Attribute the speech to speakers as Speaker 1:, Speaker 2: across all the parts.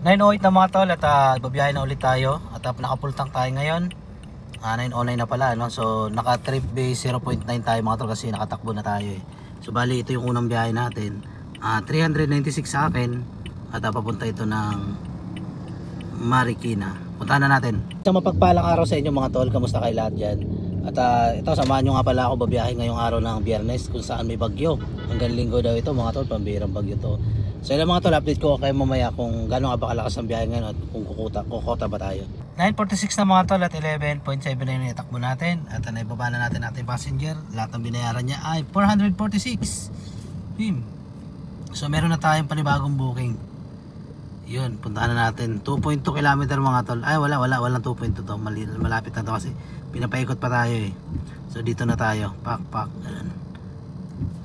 Speaker 1: 9:08 na mga tol at babiyahe na ulit tayo at naka-full tank tayo ngayon. 9:09 na pala, no? So naka trip base 0.9 tayo mga tol kasi nakatakbo na tayo eh. So bali ito yung unang biyahe natin. 396 sa akin at papunta ito ng Marikina. Puntahan na natin. Isang mapagpalang araw sa inyo mga tol. Kamusta kayo lahat dyan? At ito, samahan nyo nga pala ako babiyahe ngayong araw ng Biyernes kung saan may bagyo. Hanggang linggo daw ito mga tol, pambihirang bagyo to. So yun mga tol, update ko kayo mamaya kung gano'n nga ba kalakas ang biyahe ngayon at kung kukota ba tayo. 9:46 na mga tol at 11.7 na yung itakbo natin. At naibaba na natin ating passenger. Lahat ng binayaran niya ay 446. So meron na tayong panibagong booking. Yun, puntahan na natin. 2.2 km mga tol. Ay walang 2.2 to. Malapit na to kasi pinapaikot pa tayo eh. So dito na tayo. Pak. Ganun.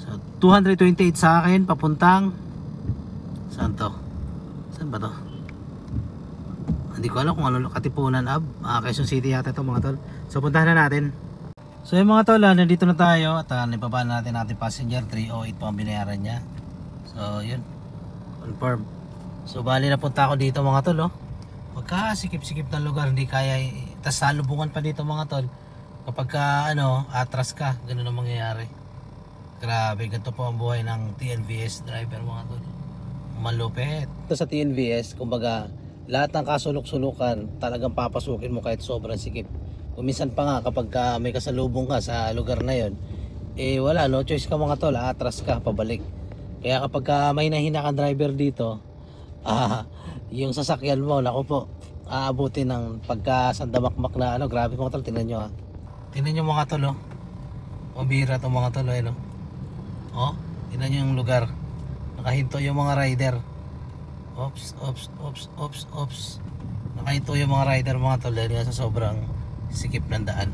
Speaker 1: So 228 sa akin papuntang saan to? Saan ba to? Hindi ko alam kung ano, Katipunan Quezon City yata ito mga tol. So puntahan na natin. So yung mga tol, nandito na tayo at nababa na natin ating passenger. 308 po ang binayaran niya. So yun, confirm. So bali na punta ako dito mga tol, oh. Magkasikip-sikip ng lugar, hindi kaya. Tas salubungan pa dito mga tol. Kapag atras ka, ganun ang mangyayari. Grabe, ganito po ang buhay ng TNVS driver mga tol. Malupit. Ito sa TNVS, kumbaga lahat ng kasulok-sulukan talagang papasukin mo kahit sobrang sikip. Kuminsan pa nga kapag may kasalubong ka sa lugar na yon, eh wala, no choice ka mga tol, atras ka, pabalik. Kaya kapag may nahina kang driver dito, yung sasakyan mo, naku po, aabutin ng pagkasandamakmak na grabe mga tol, tingnan nyo ha. Tingnan nyo mga tol, oh. Mabira itong mga tol, no? Oh, tingnan nyo yung lugar. Nakahinto yung mga rider. Ops. Nakahinto yung mga rider mga tol dahil sa sobrang sikip ng daan.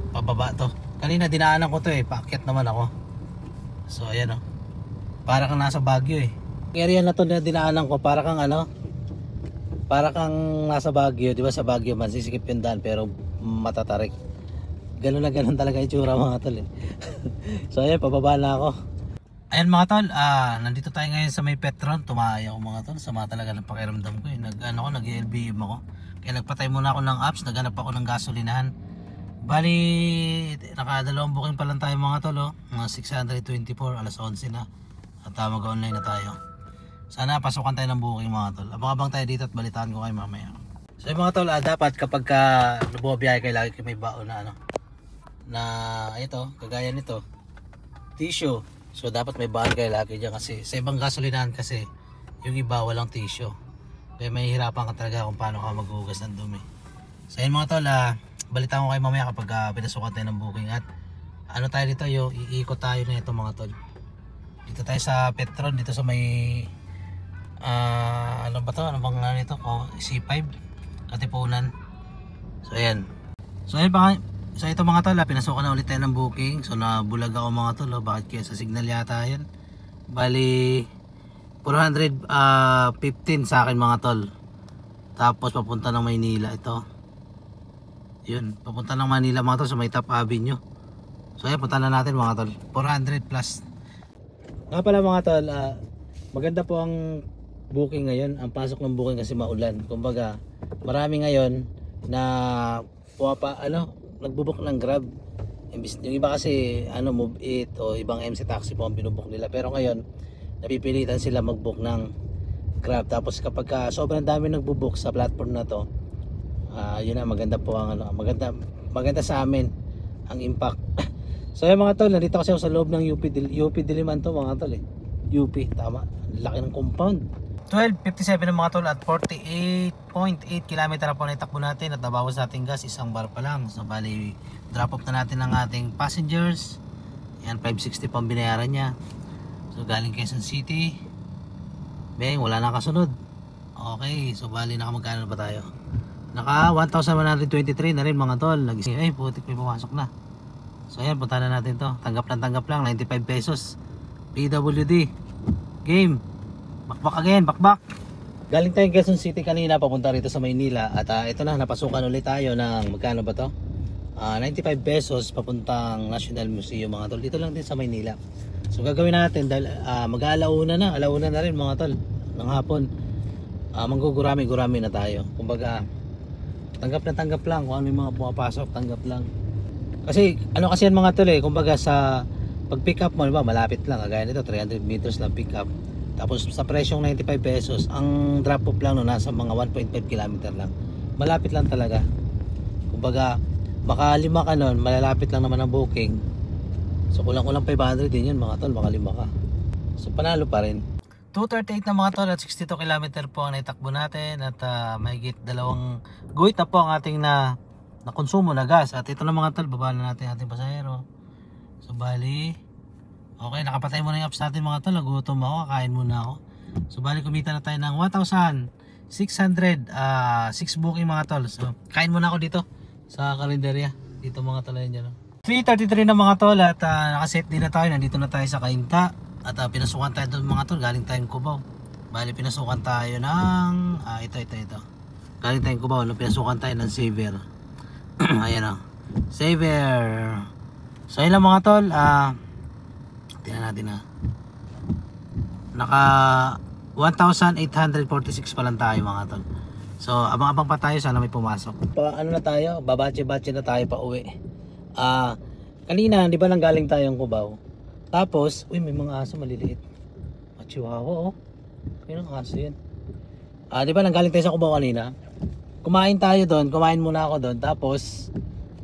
Speaker 1: Pababa to. Kanina dinaanan ko to eh, paakyat naman ako. So ayan oh. Para kang nasa Baguio eh. Area na to na dinaanan ko, para kang para kang nasa Baguio, di ba sa Baguio man sisikip yung daan pero matatarik. Ganun na ganun talaga itsura mga tol eh. So ayan, pababa na ako. Ayan mga tol, nandito tayo ngayon sa may Petron. Tumaya ako mga tol, sama talaga ng pakiramdam ko eh. Nag-LBM ako. Kaya nagpatay muna ako ng apps, naghanap ako ng gasolinahan. Bali, nakadalawang booking pa lang tayo mga tol, oh. Mga 624, alas 11 na. At mag-online na tayo. Sana pasukan tayo ng booking mga tol. Abang-abang tayo dito at balitaan ko kayo mamaya. So mga tol, dapat kapag nabubiyahe kayo, lagi kayo may baon na na ito, kagaya nito, tissue. So dapat may baon kayo lagi dyan kasi sa ibang gasolinahan kasi yung iba walang tissue. Kaya may hirapan ka talaga kung paano ka maghugas ng dumi. So yun mga tol, balitaan ko kayo mamaya kapag pinasukan tayo ng booking. At tayo dito, iikot tayo na ito mga tol. Dito tayo sa Petron, dito sa may ano ba to? Ano bang nito? C5 Katipunan. So ayan. So ito mga tol, pinasukan na ulit tayo ng booking. So nabulag ako mga tol, bakit kaya sa signal yata yan. Bali 415 sa akin mga tol. Tapos papunta ng Maynila ito. Yun, papunta ng Manila mga tol sa may Top Avenue. So ayan, punta na natin mga tol. 400 plus. Nga pala mga tol, maganda po ang booking ngayon. Ang pasok ng booking kasi maulan. Kumbaga, marami ngayon na nagbubook ng Grab. Yung iba kasi Move It o ibang MC Taxi po ang binubook nila. Pero ngayon, napipilitan sila magbook ng Grab. Tapos kapag sobrang dami nagbubook sa platform na to, yun na, maganda po ang maganda sa amin ang impact. So yung mga tol, nandito kasi ako sa loob ng UP Diliman to mga tol eh. UP, tama. Laki ng compound. 12:57 ng mga tol at 48.8 km na po na itakbo natin at nabawas natin gas, isang bar pa lang. So bali, drop off na natin ang ating passengers. Yan, 560 pang binayaran niya. So galing Quezon City. Beng, wala na kasunod. Okay, so bali nakamagkano ba tayo? Naka 1,123 na rin mga tol. Ay, putik, may pumasok na. So ayan, punta na natin to. Tanggap lang, 95 pesos. PWD. Game. Bakbak again, bakbak. Galing tayong Quezon City kanina, papunta rito sa Maynila. At ito na, napasukan ulit tayo ng, magkano ba to? 95 pesos papuntang National Museum mga tol. Dito lang din sa Maynila. So gagawin natin dahil alauna na rin mga tol ng hapon. manggugurami-gurami na tayo. Kumbaga tanggap lang kung ano yung mga pumapasok, tanggap lang. Kasi ano kasi yan mga tol kumbaga sa pag pick up mo, diba, malapit lang, kagaya nito 300 meters lang pick up. Tapos sa presyong 95 pesos, ang drop off lang no, nasa mga 1.5 kilometer lang. Malapit lang talaga. Kumbaga, baka 5 ka nun, malalapit lang naman ang booking. So kulang-kulang 500 din yun mga tol, baka 5 ka. So panalo pa rin. 238 na mga tol at 62 kilometer po ang naitakbo natin. At mahigit 2 guhit na po ang ating na konsumo na gas. At ito na mga tol, baba na natin ating pasahero. So bali, okay, nakapatay muna yung apps natin mga tol. Nagutom ako, kain muna ako. So bali, kumita na tayo ng 1,600 6 booking mga tol. So kain muna ako dito sa kalendarya. Dito mga tol, yan dyan. 3:33 na mga tol at nakaset din na tayo. Nandito na tayo sa Cainta. At pinasukan tayo doon mga tol. Galing tayong Cubao. Bali, pinasukan tayo ng ito. Galing tayong Cubao. Pinasukan tayo ng Xavier. Ayan o. Xavier. So yun lang mga tol. Tingnan natin naka 1,846 pa lang tayo mga tol. So abang-abang pa tayo, sana may pumasok. Ano na tayo, babatche-batche na tayo pa uwi. Kanina di ba nang galing tayong Cubao. Tapos, uy, may mga aso maliliit. Chihuahua yun ang aso yun. Di ba nang galing tayo sa Cubao kanina. Kumain tayo doon, kumain muna ako doon. Tapos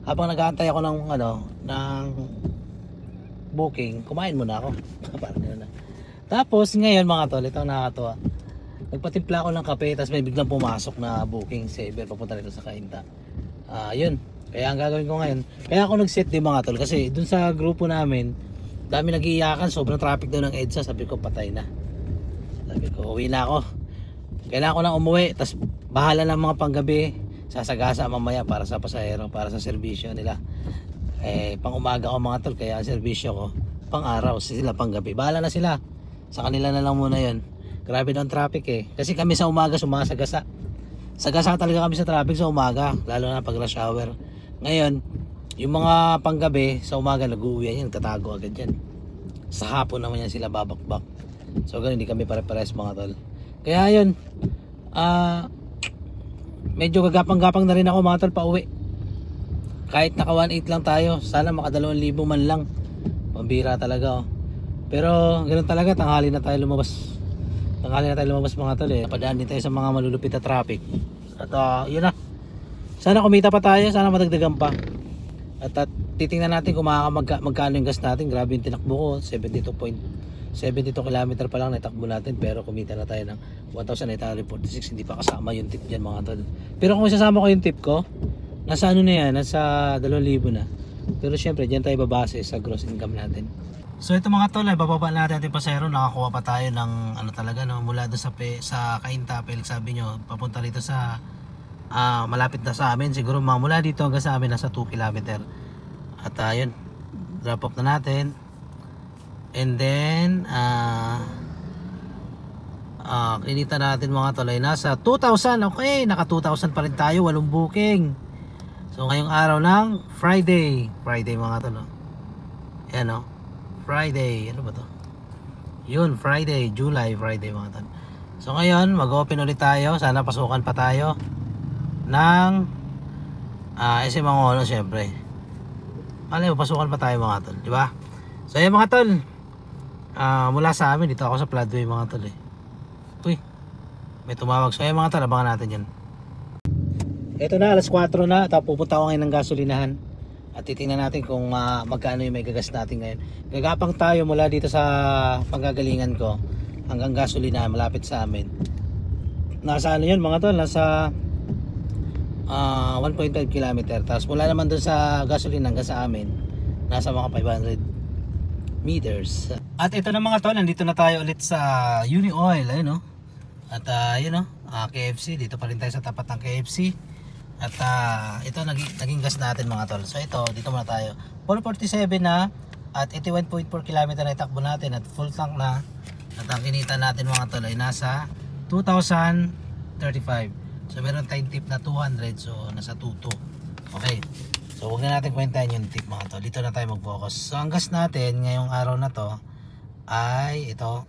Speaker 1: habang nag-aantay ako ng ng booking, kumain muna ako. Parang gano'n na. Tapos ngayon mga tol, ito ang nakakatuwa. Nagpatimpla ako ng kape, tapos may biglang pumasok na booking Xavier papunta rito sa Cainta. Yun. Kaya ang gagawin ko ngayon, kaya ako nag-set din mga tol, kasi dun sa grupo namin, dami nag-iiyakan, sobrang traffic daw ng EDSA. Sabi ko patay na. Sabi ko uwi na ako. Kailangan ko na umuwi, tapos bahala ng mga panggabi, sasagasa mamaya para sa pasahero, para sa serbisyo nila. Pang umaga ko mga tol, kaya ang serbisyo ko pang araw, sila pang gabi. Bahala na sila, sa kanila na lang muna yun. Grabe ng traffic kasi kami sa umaga sumasagasa. Sagasa talaga kami sa traffic sa umaga, lalo na pag rush hour. Ngayon, yung mga panggabi sa umaga nag-uwi yan, tatago agad yan. Sa hapon naman yan sila babakbak. So ganun, hindi kami pare-pares mga tol. Kaya yun, medyo gagapang-gapang na rin ako mga tol pa uwi. Kahit naka 1.8 lang tayo, sana maka 2,000 man lang. Pambira talaga Pero ganun talaga, tanghali na tayo lumabas. Tanghali na tayo lumabas mga tol Napadaan din tayo sa mga malulupit na traffic. At yun na. Sana kumita pa tayo, sana madagdagan pa. At titingnan natin kung magkano yung gas natin. Grabe yung tinakbo ko, 72 km pa lang natakbo natin, pero kumita na tayo ng 1,846. Hindi pa kasama yung tip dyan mga tol. Pero kung isasama ko yung tip ko, nasa ano na yan, nasa 2,000 na. Pero syempre dyan tayo babase sa gross income natin. So ito mga tol, bababa natin ating pasahero. Nakakuha pa tayo ng mula doon sa Cainta. Sabi nyo, papunta rito sa malapit na sa amin. Siguro mula dito hanggang sa amin nasa 2 km. At yun, drop off na natin. And then kinita natin mga tol ay nasa 2,000. Okay, naka 2,000 pa rin tayo, 8 booking. So ngayong araw ng Friday mga tol Yan Friday, ano ba to? Yun, Friday, July Friday mga tol. So ngayon, mag-open ulit tayo. Sana pasukan pa tayo ng SM Angono syempre. Pasukan pa tayo mga tol, di ba? So ayan mga tol, mula sa amin, dito ako sa Floodway mga tol Uy, may tumawag. So ayan mga tol, abangan natin yan. Ito na, alas 4 na. Tapos pupunta ako ngayon ng gasolinahan. At titingnan natin kung magkano yung may gagas natin ngayon. Gagapang tayo mula dito sa panggagalingan ko hanggang gasolinahan malapit sa amin. Nasa ano yun mga tol, nasa 1.5 km. Tapos mula naman dun sa gasolina hanggang sa amin, nasa mga 500 meters. At ito na mga tol, nandito na tayo ulit sa Uni Oil. Ayun At yun KFC, dito pa rin tayo sa tapat ng KFC. At ito naging gas natin mga tol. So ito, dito muna tayo. 447 na at 81.4 km na itakbo natin at full tank na. At ang kinita natin mga tol ay nasa 2,035. So meron tayong tip na 200, so nasa 22. Okay. So huwag na natin kwentahin yung tip mga tol. Dito na tayo mag-focus. So ang gas natin ngayong araw na to ay ito,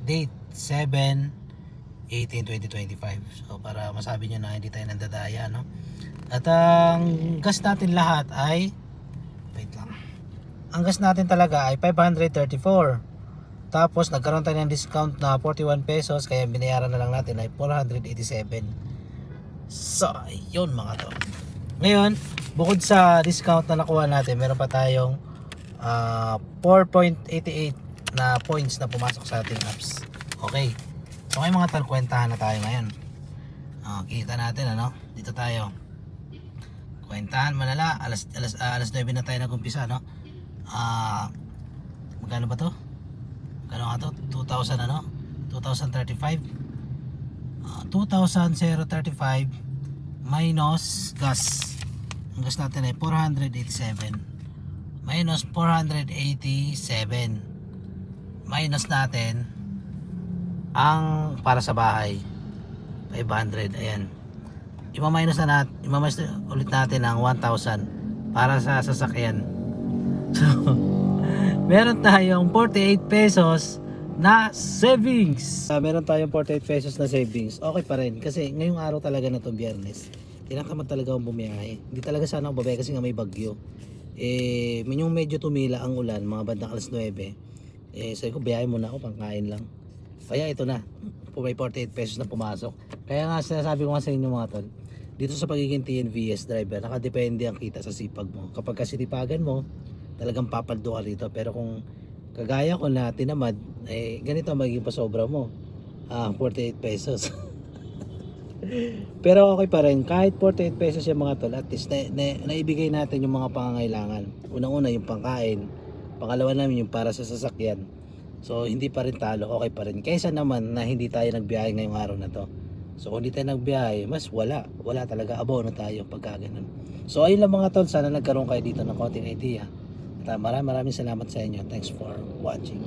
Speaker 1: date 7/15/2021. 18, 2025. So para masabi nyo na hindi tayo nandadaya, no? At ang gas natin lahat ay, wait lang, ang gas natin talaga ay 534. Tapos nagkaroon tayo ng discount na 41 pesos, kaya binayaran na lang natin ay 487. So yun mga to. Ngayon, bukod sa discount na nakuha natin, meron pa tayong 4.88 na points na pumasok sa ating apps. Okay, so may mga kwentahan na tayo ngayon. Kita natin, ano, dito tayo kwentahan malala. Alas 9 na tayo nagumpisa, no? Magkano ba to? Magkano nga to? 2,000 ano? 2,035. 2,035 minus gas. Ang gas natin ay 487 minus 487 minus natin ang para sa bahay 500. Ayan, i-minus ulit natin ang 1,000 para sa sasakyan. So meron tayong 48 pesos na savings. Meron tayong 48 pesos na savings. Okay pa rin kasi ngayong araw talaga na to, Biyernes, tinakamad talaga akong bumiyahe. Hindi talaga sana ako babae kasi nga may bagyo. Yung medyo tumila ang ulan mga bandang alas 9. Sabi ko biyahe muna ako, pangkain lang. Kaya ito na, may 48 pesos na pumasok. Kaya nga sinasabi ko nga sa inyo mga tol, dito sa pagiging TNVS driver, nakadepende ang kita sa sipag mo. Kapag kasitipagan mo, talagang papaldo ka rito. Pero kung kagaya ko na tinamad, ganito ang magiging pasobra mo. 48 pesos. Pero okay pa rin, kahit 48 pesos yung mga tol, at least naibigay natin yung mga pangangailangan. Unang-una yung pangkain, pangalawa namin yung para sa sasakyan. So hindi pa rin talo, okay pa rin. Kaysa naman na hindi tayo nagbiyahe ngayong araw na to. So kung hindi tayo nagbiyahe, mas wala talaga, abono tayo pagka ganun. So ayun lang mga tol, sana nagkaroon kayo dito ng konting idea. At maraming salamat sa inyo. Thanks for watching.